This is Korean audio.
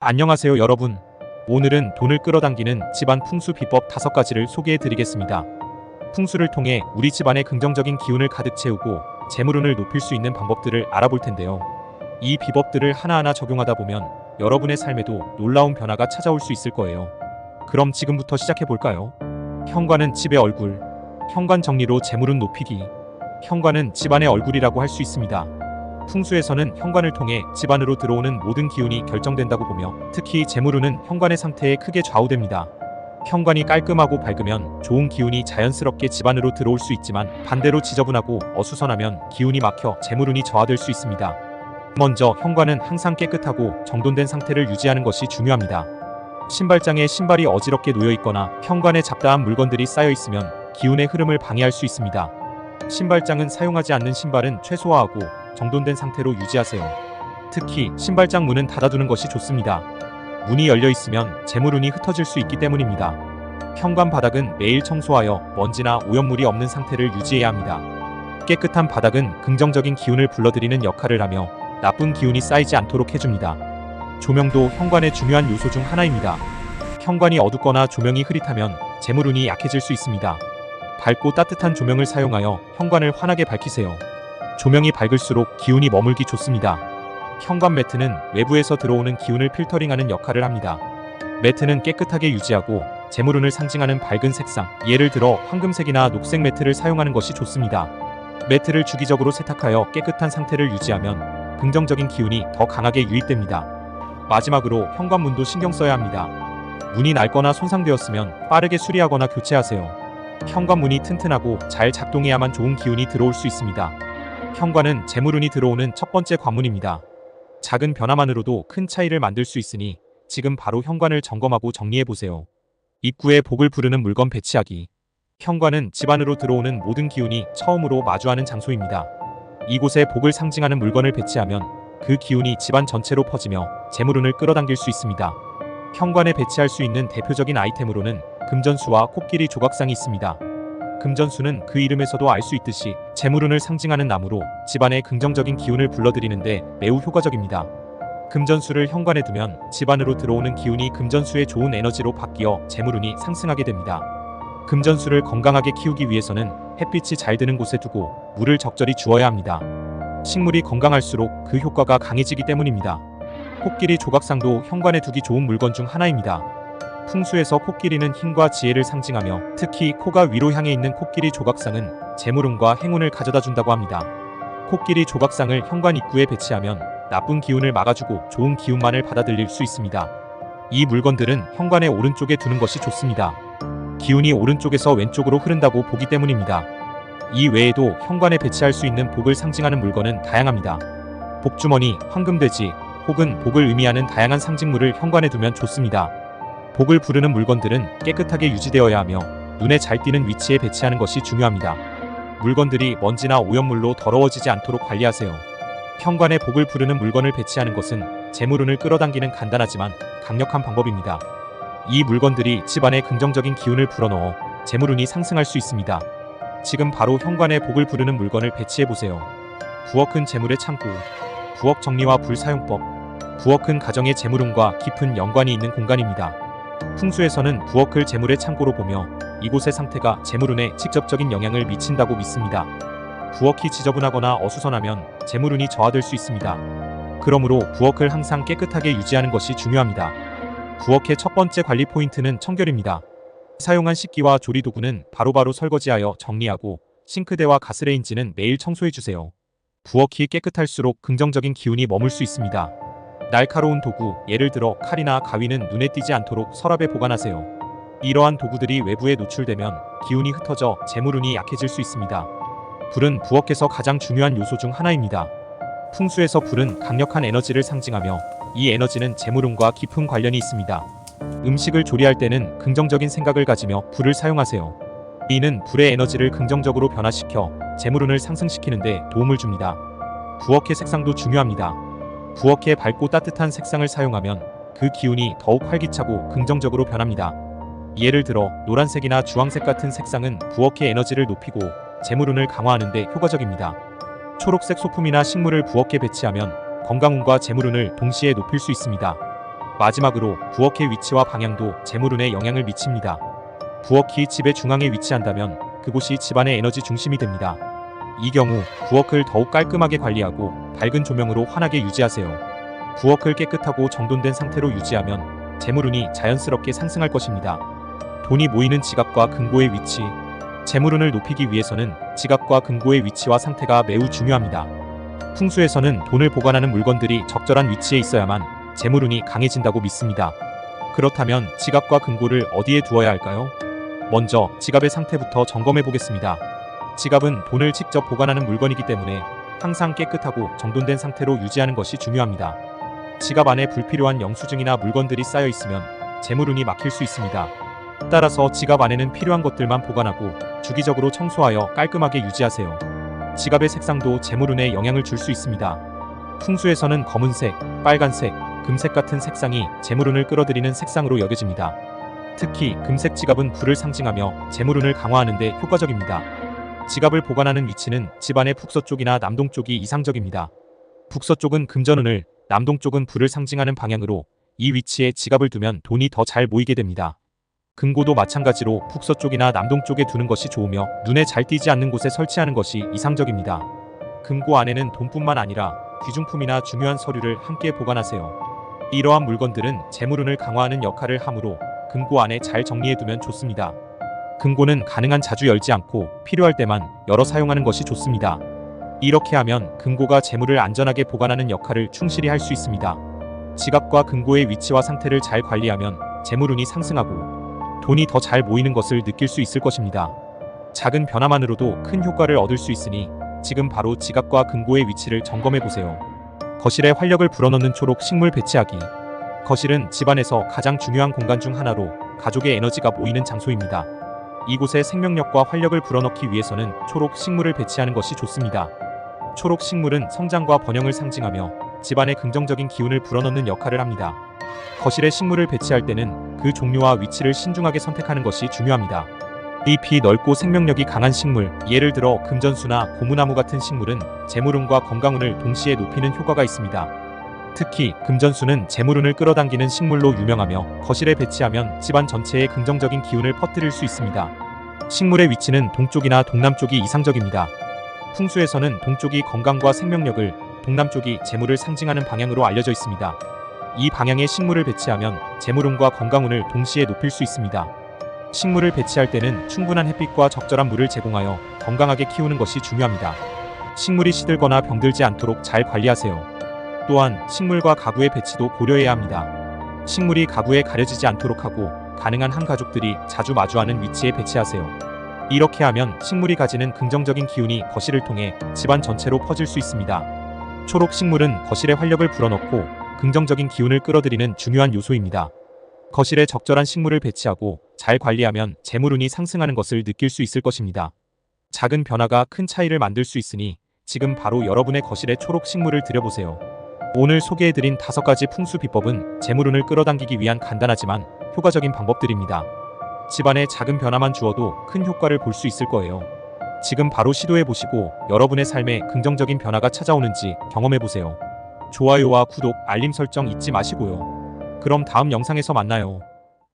안녕하세요 여러분. 오늘은 돈을 끌어당기는 집안 풍수 비법 5가지를 소개해 드리겠습니다. 풍수를 통해 우리 집안의 긍정적인 기운을 가득 채우고 재물운을 높일 수 있는 방법들을 알아볼 텐데요. 이 비법들을 하나하나 적용하다 보면 여러분의 삶에도 놀라운 변화가 찾아올 수 있을 거예요. 그럼 지금부터 시작해 볼까요? 현관은 집의 얼굴. 현관 정리로 재물운 높이기. 현관은 집안의 얼굴이라고 할 수 있습니다. 풍수에서는 현관을 통해 집 안으로 들어오는 모든 기운이 결정된다고 보며 특히 재물운은 현관의 상태에 크게 좌우됩니다. 현관이 깔끔하고 밝으면 좋은 기운이 자연스럽게 집 안으로 들어올 수 있지만 반대로 지저분하고 어수선하면 기운이 막혀 재물운이 저하될 수 있습니다. 먼저 현관은 항상 깨끗하고 정돈된 상태를 유지하는 것이 중요합니다. 신발장에 신발이 어지럽게 놓여 있거나 현관에 잡다한 물건들이 쌓여 있으면 기운의 흐름을 방해할 수 있습니다. 신발장은 사용하지 않는 신발은 최소화하고 정돈된 상태로 유지하세요. 특히 신발장 문은 닫아두는 것이 좋습니다. 문이 열려 있으면 재물운이 흩어질 수 있기 때문입니다. 현관 바닥은 매일 청소하여 먼지나 오염물이 없는 상태를 유지해야 합니다. 깨끗한 바닥은 긍정적인 기운을 불러들이는 역할을 하며 나쁜 기운이 쌓이지 않도록 해줍니다. 조명도 현관의 중요한 요소 중 하나입니다. 현관이 어둡거나 조명이 흐릿하면 재물운이 약해질 수 있습니다. 밝고 따뜻한 조명을 사용하여 현관을 환하게 밝히세요. 조명이 밝을수록 기운이 머물기 좋습니다. 현관 매트는 외부에서 들어오는 기운을 필터링하는 역할을 합니다. 매트는 깨끗하게 유지하고 재물운을 상징하는 밝은 색상, 예를 들어 황금색이나 녹색 매트를 사용하는 것이 좋습니다. 매트를 주기적으로 세탁하여 깨끗한 상태를 유지하면 긍정적인 기운이 더 강하게 유입됩니다. 마지막으로 현관문도 신경 써야 합니다. 문이 낡거나 손상되었으면 빠르게 수리하거나 교체하세요. 현관문이 튼튼하고 잘 작동해야만 좋은 기운이 들어올 수 있습니다. 현관은 재물운이 들어오는 첫 번째 관문입니다. 작은 변화만으로도 큰 차이를 만들 수 있으니 지금 바로 현관을 점검하고 정리해보세요. 입구에 복을 부르는 물건 배치하기. 현관은 집 안으로 들어오는 모든 기운이 처음으로 마주하는 장소입니다. 이곳에 복을 상징하는 물건을 배치하면 그 기운이 집안 전체로 퍼지며 재물운을 끌어당길 수 있습니다. 현관에 배치할 수 있는 대표적인 아이템으로는 금전수와 코끼리 조각상이 있습니다. 금전수는 그 이름에서도 알 수 있듯이 재물운을 상징하는 나무로 집안의 긍정적인 기운을 불러들이는데 매우 효과적입니다. 금전수를 현관에 두면 집 안으로 들어오는 기운이 금전수의 좋은 에너지로 바뀌어 재물운이 상승하게 됩니다. 금전수를 건강하게 키우기 위해서는 햇빛이 잘 드는 곳에 두고 물을 적절히 주어야 합니다. 식물이 건강할수록 그 효과가 강해지기 때문입니다. 코끼리 조각상도 현관에 두기 좋은 물건 중 하나입니다. 풍수에서 코끼리는 힘과 지혜를 상징하며 특히 코가 위로 향해 있는 코끼리 조각상은 재물운과 행운을 가져다 준다고 합니다. 코끼리 조각상을 현관 입구에 배치하면 나쁜 기운을 막아주고 좋은 기운만을 받아들일 수 있습니다. 이 물건들은 현관의 오른쪽에 두는 것이 좋습니다. 기운이 오른쪽에서 왼쪽으로 흐른다고 보기 때문입니다. 이 외에도 현관에 배치할 수 있는 복을 상징하는 물건은 다양합니다. 복주머니, 황금돼지 혹은 복을 의미하는 다양한 상징물을 현관에 두면 좋습니다. 복을 부르는 물건들은 깨끗하게 유지되어야 하며 눈에 잘 띄는 위치에 배치하는 것이 중요합니다. 물건들이 먼지나 오염물로 더러워지지 않도록 관리하세요. 현관에 복을 부르는 물건을 배치하는 것은 재물운을 끌어당기는 간단하지만 강력한 방법입니다. 이 물건들이 집안에 긍정적인 기운을 불어넣어 재물운이 상승할 수 있습니다. 지금 바로 현관에 복을 부르는 물건을 배치해보세요. 부엌은 재물의 창고. 부엌 정리와 불 사용법. 부엌은 가정의 재물운과 깊은 연관이 있는 공간입니다. 풍수에서는 부엌을 재물의 창고로 보며 이곳의 상태가 재물운에 직접적인 영향을 미친다고 믿습니다. 부엌이 지저분하거나 어수선하면 재물운이 저하될 수 있습니다. 그러므로 부엌을 항상 깨끗하게 유지하는 것이 중요합니다. 부엌의 첫 번째 관리 포인트는 청결입니다. 사용한 식기와 조리도구는 바로바로 설거지하여 정리하고 싱크대와 가스레인지는 매일 청소해주세요. 부엌이 깨끗할수록 긍정적인 기운이 머물 수 있습니다. 날카로운 도구, 예를 들어 칼이나 가위는 눈에 띄지 않도록 서랍에 보관하세요. 이러한 도구들이 외부에 노출되면 기운이 흩어져 재물운이 약해질 수 있습니다. 불은 부엌에서 가장 중요한 요소 중 하나입니다. 풍수에서 불은 강력한 에너지를 상징하며 이 에너지는 재물운과 깊은 관련이 있습니다. 음식을 조리할 때는 긍정적인 생각을 가지며 불을 사용하세요. 이는 불의 에너지를 긍정적으로 변화시켜 재물운을 상승시키는 데 도움을 줍니다. 부엌의 색상도 중요합니다. 부엌에 밝고 따뜻한 색상을 사용하면 그 기운이 더욱 활기차고 긍정적으로 변합니다. 예를 들어 노란색이나 주황색 같은 색상은 부엌의 에너지를 높이고 재물운을 강화하는 데 효과적입니다. 초록색 소품이나 식물을 부엌에 배치하면 건강운과 재물운을 동시에 높일 수 있습니다. 마지막으로 부엌의 위치와 방향도 재물운에 영향을 미칩니다. 부엌이 집의 중앙에 위치한다면 그곳이 집안의 에너지 중심이 됩니다. 이 경우 부엌을 더욱 깔끔하게 관리하고 밝은 조명으로 환하게 유지하세요. 부엌을 깨끗하고 정돈된 상태로 유지하면 재물운이 자연스럽게 상승할 것입니다. 돈이 모이는 지갑과 금고의 위치. 재물운을 높이기 위해서는 지갑과 금고의 위치와 상태가 매우 중요합니다. 풍수에서는 돈을 보관하는 물건들이 적절한 위치에 있어야만 재물운이 강해진다고 믿습니다. 그렇다면 지갑과 금고를 어디에 두어야 할까요? 먼저 지갑의 상태부터 점검해 보겠습니다. 지갑은 돈을 직접 보관하는 물건이기 때문에 항상 깨끗하고 정돈된 상태로 유지하는 것이 중요합니다. 지갑 안에 불필요한 영수증이나 물건들이 쌓여 있으면 재물운이 막힐 수 있습니다. 따라서 지갑 안에는 필요한 것들만 보관하고 주기적으로 청소하여 깔끔하게 유지하세요. 지갑의 색상도 재물운에 영향을 줄 수 있습니다. 풍수에서는 검은색, 빨간색, 금색 같은 색상이 재물운을 끌어들이는 색상으로 여겨집니다. 특히 금색 지갑은 불을 상징하며 재물운을 강화하는 데 효과적입니다. 지갑을 보관하는 위치는 집안의 북서쪽이나 남동쪽이 이상적입니다. 북서쪽은 금전운을, 남동쪽은 불을 상징하는 방향으로 이 위치에 지갑을 두면 돈이 더 잘 모이게 됩니다. 금고도 마찬가지로 북서쪽이나 남동쪽에 두는 것이 좋으며 눈에 잘 띄지 않는 곳에 설치하는 것이 이상적입니다. 금고 안에는 돈뿐만 아니라 귀중품이나 중요한 서류를 함께 보관하세요. 이러한 물건들은 재물운을 강화하는 역할을 하므로 금고 안에 잘 정리해두면 좋습니다. 금고는 가능한 자주 열지 않고 필요할 때만 열어 사용하는 것이 좋습니다. 이렇게 하면 금고가 재물을 안전하게 보관하는 역할을 충실히 할 수 있습니다. 지갑과 금고의 위치와 상태를 잘 관리하면 재물운이 상승하고 돈이 더 잘 모이는 것을 느낄 수 있을 것입니다. 작은 변화만으로도 큰 효과를 얻을 수 있으니 지금 바로 지갑과 금고의 위치를 점검해 보세요. 거실에 활력을 불어넣는 초록 식물 배치하기. 거실은 집안에서 가장 중요한 공간 중 하나로 가족의 에너지가 모이는 장소입니다. 이곳에 생명력과 활력을 불어넣기 위해서는 초록 식물을 배치하는 것이 좋습니다. 초록 식물은 성장과 번영을 상징하며 집안에 긍정적인 기운을 불어넣는 역할을 합니다. 거실에 식물을 배치할 때는 그 종류와 위치를 신중하게 선택하는 것이 중요합니다. 잎이 넓고 생명력이 강한 식물, 예를 들어 금전수나 고무나무 같은 식물은 재물운과 건강운을 동시에 높이는 효과가 있습니다. 특히 금전수는 재물운을 끌어당기는 식물로 유명하며 거실에 배치하면 집안 전체에 긍정적인 기운을 퍼뜨릴 수 있습니다. 식물의 위치는 동쪽이나 동남쪽이 이상적입니다. 풍수에서는 동쪽이 건강과 생명력을, 동남쪽이 재물을 상징하는 방향으로 알려져 있습니다. 이 방향에 식물을 배치하면 재물운과 건강운을 동시에 높일 수 있습니다. 식물을 배치할 때는 충분한 햇빛과 적절한 물을 제공하여 건강하게 키우는 것이 중요합니다. 식물이 시들거나 병들지 않도록 잘 관리하세요. 또한 식물과 가구의 배치도 고려해야 합니다. 식물이 가구에 가려지지 않도록 하고 가능한 한 가족들이 자주 마주하는 위치에 배치하세요. 이렇게 하면 식물이 가지는 긍정적인 기운이 거실을 통해 집안 전체로 퍼질 수 있습니다. 초록 식물은 거실에 활력을 불어넣고 긍정적인 기운을 끌어들이는 중요한 요소입니다. 거실에 적절한 식물을 배치하고 잘 관리하면 재물운이 상승하는 것을 느낄 수 있을 것입니다. 작은 변화가 큰 차이를 만들 수 있으니 지금 바로 여러분의 거실에 초록 식물을 들여보세요. 오늘 소개해드린 5가지 풍수 비법은 재물운을 끌어당기기 위한 간단하지만 효과적인 방법들입니다. 집안에 작은 변화만 주어도 큰 효과를 볼 수 있을 거예요. 지금 바로 시도해보시고 여러분의 삶에 긍정적인 변화가 찾아오는지 경험해보세요. 좋아요와 구독, 알림 설정 잊지 마시고요. 그럼 다음 영상에서 만나요.